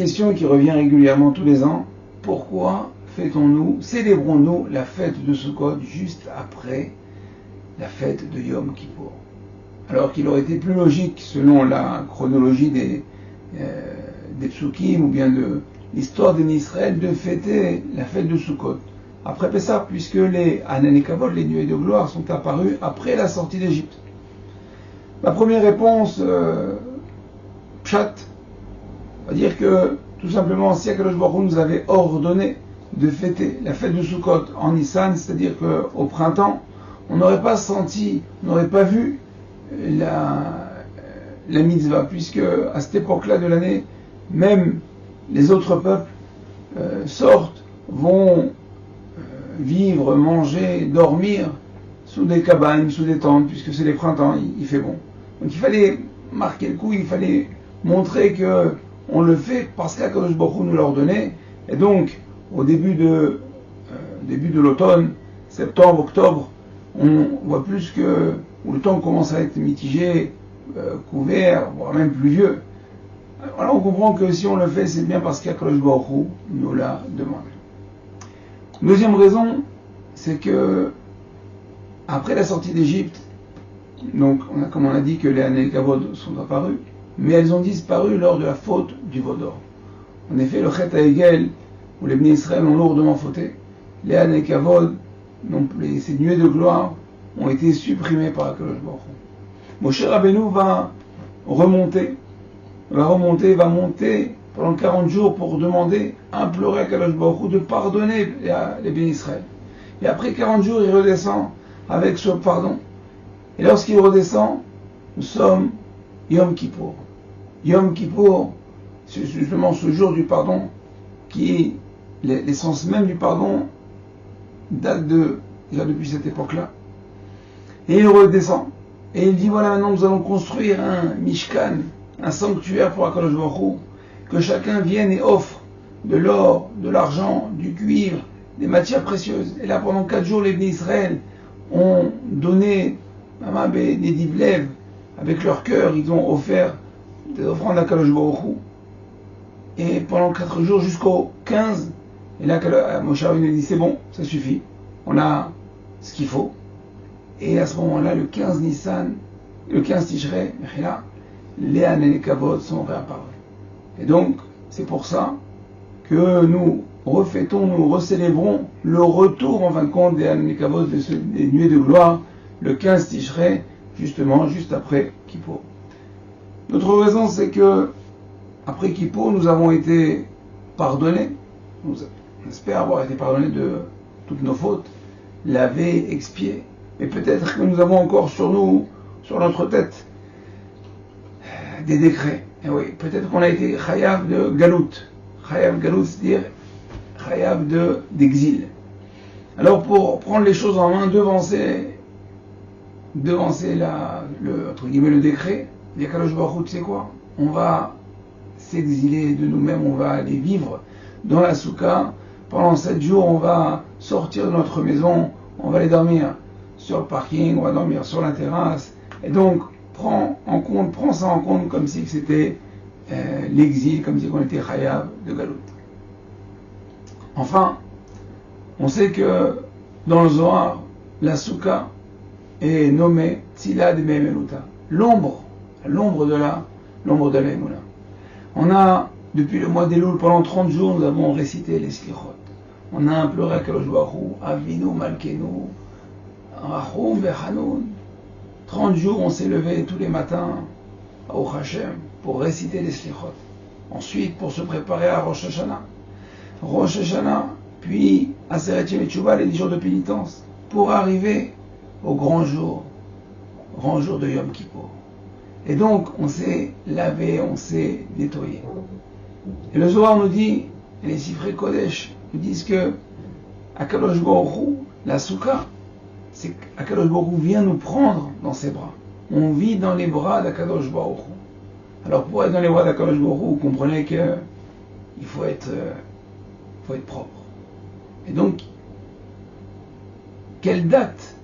question qui revient régulièrement tous les ans, pourquoi célébrons-nous la fête de Sukkot juste après la fête de Yom Kippour? Alors qu'il aurait été plus logique, selon la chronologie des psukim ou bien de l'histoire d'Israël, de fêter la fête de Sukkot après Pessah, puisque les Hanan et Kavod, les nuées de gloire, sont apparus après la sortie d'Égypte. Ma première réponse, Pshat, va dire que tout simplement, si Akadosh Baruch Hu nous avait ordonné de fêter la fête de Sukkot en Nissan, c'est-à-dire qu'au printemps, on n'aurait pas senti, on n'aurait pas vu la mitzvah, puisque à cette époque-là de l'année, même les autres peuples sortent, vont vivre, manger, dormir sous des cabanes, sous des tentes, puisque c'est les printemps, il fait bon. Donc il fallait marquer le coup, il fallait montrer que on le fait parce qu'Akadosh Baruch Hu nous l'a ordonné. Et donc, au début de l'automne, septembre, octobre, on voit plus que où le temps commence à être mitigé, couvert, voire même pluvieux. Alors on comprend que si on le fait, c'est bien parce qu'Akadosh Baruch Hu nous l'a demandé. Deuxième raison, c'est que après la sortie d'Égypte, donc comme on a dit que les Hanan et Kavod sont apparus, mais elles ont disparu lors de la faute du veau d'or. En effet, le Chet HaEgel, où les Bnei Israël ont lourdement fauté, les Hanan et Kavod, ces nuées de gloire, ont été supprimées par Akadosh Baruch Hu. Moshe Rabbeinu va monter pendant 40 jours pour demander, implorer à Akadosh Baruch Hu de pardonner les Bnei Israël. Et après 40 jours, il redescend avec ce pardon. Et lorsqu'il redescend, nous sommes Yom Kippour. Yom Kippour, c'est justement ce jour du pardon qui, l'essence même du pardon, date déjà depuis cette époque-là. Et il redescend. Et il dit, voilà, maintenant nous allons construire un Mishkan, un sanctuaire pour Akadosh Baruch Hu, que chacun vienne et offre de l'or, de l'argent, du cuivre, des matières précieuses. Et là, pendant 4 jours, les Bnei Israël ont donné des divlev, avec leur cœur, ils ont offert des offrandes à Akadosh Baruch Hu. Et pendant 4 jours jusqu'au 15, et là, Moshe Rabbeinu dit, c'est bon, ça suffit, on a ce qu'il faut. Et à ce moment-là, le 15 Nissan, le 15 Tishrei, les Hanan et Kavod sont réapparus. Et donc, c'est pour ça que nous refêtons, nous recélébrons le retour, en fin de compte, des Hanan et Kavod, des nuées de gloire, le 15 Tishrei, justement, juste après Kippour. Notre raison, c'est que, après Kippour, nous avons été pardonnés, on espère avoir été pardonnés de toutes nos fautes, lavés, expiés. Mais peut-être que nous avons encore sur notre tête, des décrets. Et oui, peut-être qu'on a été chayav de galout. Chayav galout, c'est-à-dire chayav d'exil. Alors pour prendre les choses en main, devancer entre guillemets, le décret, il y a Akadosh Baruch Hu, tu sais quoi? On va s'exiler de nous-mêmes, on va aller vivre dans la soukha. Pendant 7 jours, on va sortir de notre maison, on va aller dormir sur le parking, on va dormir sur la terrasse. Et donc, prends ça en compte comme si c'était l'exil, comme si on était chayav de galout. Enfin, on sait que dans le Zohar, la soukha est nommée Tzila de Me'emenuta, l'ombre de la Emunah. On a, depuis le mois d'Elul, pendant 30 jours, nous avons récité les Slichot. On a imploré à Akadosh Baruch Hu, Avinu Malkenu, Rachum Vechanoun. 30 jours, on s'est levé tous les matins à Baruch Hashem pour réciter les Slichot. Ensuite, pour se préparer à Rosh Hashanah, puis à Aseret Yemei Teshuvah, les 10 jours de pénitence, pour arriver au grand jour de Yom Kippour. Et donc, on s'est lavé, on s'est nettoyé. Et le Zohar nous dit, et les Sifrei Kodesh nous disent que Akadosh Baruch Hu, la Soukha, c'est qu'Akadosh Baruch Hu vient nous prendre dans ses bras. On vit dans les bras d'Akadosh Baruch Hu. Alors pour être dans les bras d'Akadosh Baruch Hu, vous comprenez que il faut être propre. Et donc, quelle date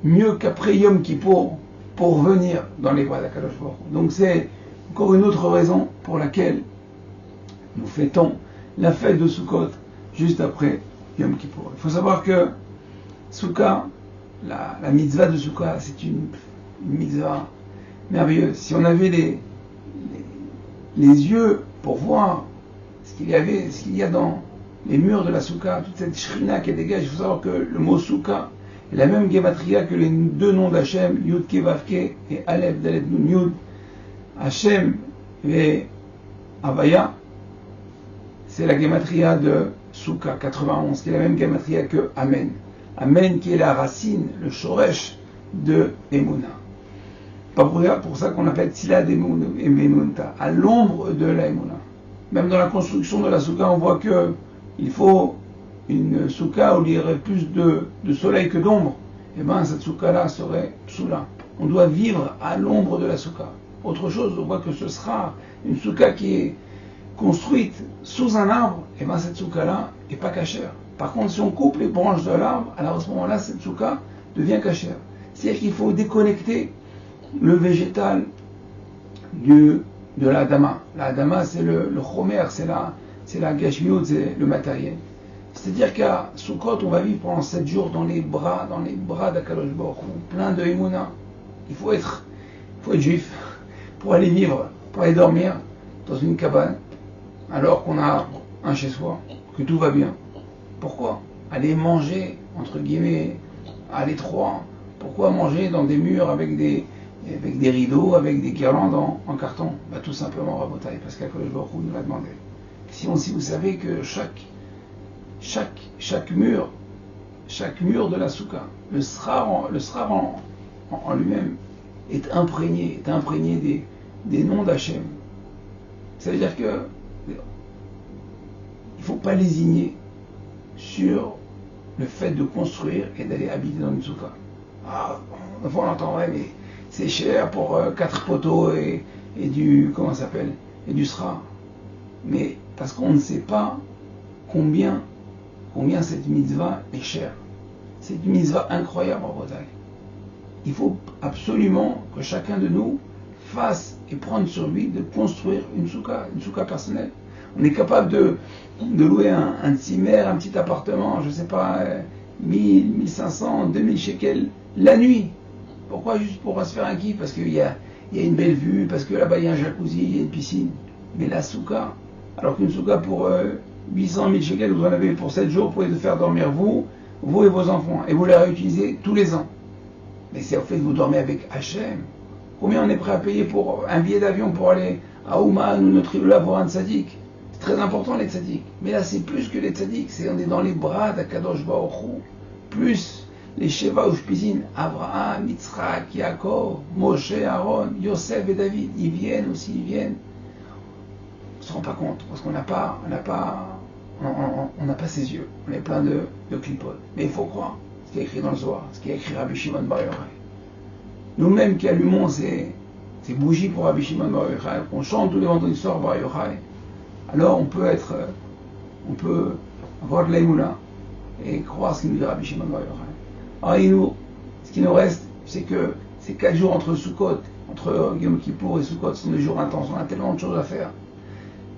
mieux qu'après Yom Kippour pour venir dans les bras d'Akadosh Baruch Hu? Donc c'est encore une autre raison pour laquelle nous fêtons la fête de Sukkot juste après Yom Kippour. Il faut savoir que Sukkot, la mitzvah de Sukkot, c'est une mitzvah merveilleuse. Si on avait les yeux pour voir ce qu'il y a dans les murs de la Souka, toute cette shrina qui dégage, il faut savoir que le mot Souka est la même gematria que les deux noms d'Hachem, Yud Ke Vav Ke et Aleph Dalet Nun Yud. Hachem et Havaya, c'est la gematria de Souka 91, qui est la même gematria que Amen. Amen qui est la racine, le shoresh de Emouna. Pas pour ça qu'on appelle Tzila d'Emunta, à l'ombre de la Emouna. Même dans la construction de la Souka, on voit que il faut une Souka où il y aurait plus de soleil que d'ombre. Et bien cette Souka-là serait Psoula. On doit vivre à l'ombre de la Souka. Autre chose, on voit que ce sera une Souka qui est construite sous un arbre, et bien cette Souka-là n'est pas cachère. Par contre, si on coupe les branches de l'arbre, alors à ce moment-là, cette Souka devient cachère. C'est-à-dire qu'il faut déconnecter le végétal de la Dama. La Dama, c'est le chomer, c'est la gashmiut, c'est le matériel. C'est-à-dire qu'à Sukkot, on va vivre pendant 7 jours dans les bras d'Akadosh Baruch Hu, plein de Emouna. Il faut être juif pour aller vivre, pour aller dormir dans une cabane, alors qu'on a un chez soi, que tout va bien. Pourquoi aller manger, entre guillemets, à l'étroit? Pourquoi manger dans des murs avec des rideaux, avec des guirlandes en carton? Tout simplement, Rabotai, parce qu'Akadosh Baruch Hu nous l'a demandé. Si vous savez que chaque mur de la souka, le srar en lui-même est imprégné des noms d'Hachem. Ça veut dire que il ne faut pas lésigner sur le fait de construire et d'aller habiter dans une souka. On entend, mais c'est cher pour 4 poteaux et du srar. Mais parce qu'on ne sait pas combien cette mitzvah est chère. C'est une mitzvah incroyable en Bretagne. Il faut absolument que chacun de nous fasse et prenne sur lui de construire une souka personnelle. On est capable de louer un zimmer, un petit appartement, je ne sais pas, 1000, 1500, 2000 shekels la nuit. Pourquoi? Juste pour se faire un kiff? Parce qu'il y a une belle vue, parce que là-bas il y a un jacuzzi, il y a une piscine. Mais la souka, alors qu'une souka pour 800 000 shekels, vous en avez pour 7 jours, vous pouvez le faire dormir vous et vos enfants. Et vous la réutilisez tous les ans. Mais c'est au fait que vous dormez avec Hachem. Combien on est prêt à payer pour un billet d'avion pour aller à Ouman ou notre île là pour un tzaddik? C'est très important les tzaddiks. Mais là c'est plus que les tzaddiks, on est dans les bras d'Akadosh Baruch Hu. Plus les Sheva Ushpizin, Abraham, Yitzhak, Yaakov, Moshe, Aaron, Yosef et David. Ils viennent. On ne se rend pas compte, parce qu'on n'a pas ses yeux. On est plein de clipotes. Mais il faut croire ce qui est écrit dans le Zohar, ce qui est écrit Rabbi Shimon Bar Yochai. Nous-mêmes qui allumons ces bougies pour Rabbi Shimon Bar Yochai, qu'on chante tous les vendredis soirs Bar Yochai, alors on peut avoir de l'aïmoula et croire ce qu'il nous dit Rabbi Shimon Bar Yochai. Alors ce qui nous reste, c'est que ces 4 jours entre Sukkot, entre Yom Kippour et Sukkot, sont des jours intenses. On a tellement de choses à faire.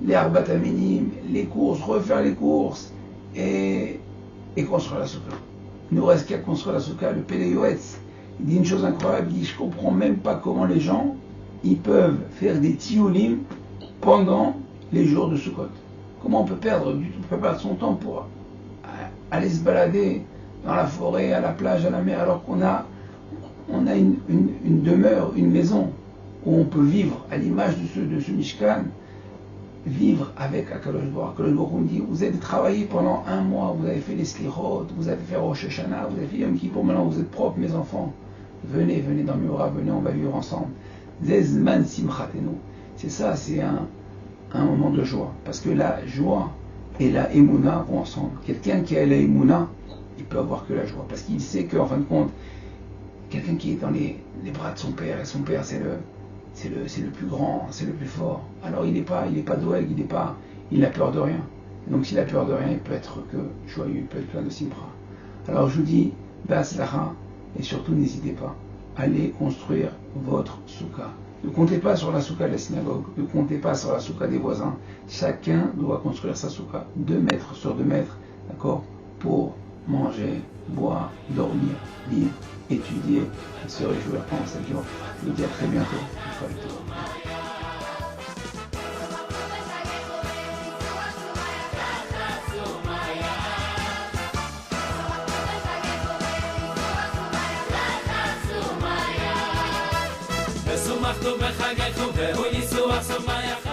Les Arbat Aminim, les courses, refaire les courses et construire la souka. Il ne nous reste qu'à construire la souka. Le Pélé Yoetz, il dit une chose incroyable, il dit je ne comprends même pas comment les gens ils peuvent faire des tioulim pendant les jours de Sukkot. Comment on peut perdre son temps pour aller se balader dans la forêt, à la plage, à la mer, alors qu'on a une demeure, une maison où on peut vivre à l'image de ce Mishkan, vivre avec Akadosh Baruch Hu. Akadosh Baruch Hu dit, vous avez travaillé pendant 1 mois, vous avez fait les Slichot, vous avez fait Rosh Hashanah, vous avez fait Yom Kippour, maintenant vous êtes propres mes enfants. Venez dans Miura, venez, on va vivre ensemble. Zezman Simchatenu. C'est ça, c'est un moment de joie. Parce que la joie et la Emouna vont ensemble. Quelqu'un qui a la Emouna, il peut avoir que la joie. Parce qu'il sait qu'en fin de compte, quelqu'un qui est dans les bras de son père, et son père c'est le plus grand, c'est le plus fort. Alors il n'est pas doeg, il n'a peur de rien. Donc s'il a peur de rien, il peut être que joyeux, il peut être plein de simra. Alors je vous dis, Ba'atzlacha, et surtout n'hésitez pas, allez construire votre souka. Ne comptez pas sur la souka de la synagogue, ne comptez pas sur la souka des voisins. Chacun doit construire sa souka, 2 mètres sur 2 mètres, d'accord, pour manger, boire, dormir, vivre, étudier, et se réjouir pendant 7 jours. Je vous dis à très bientôt. ושמחנו בחגיכם והוא ניסוח שמח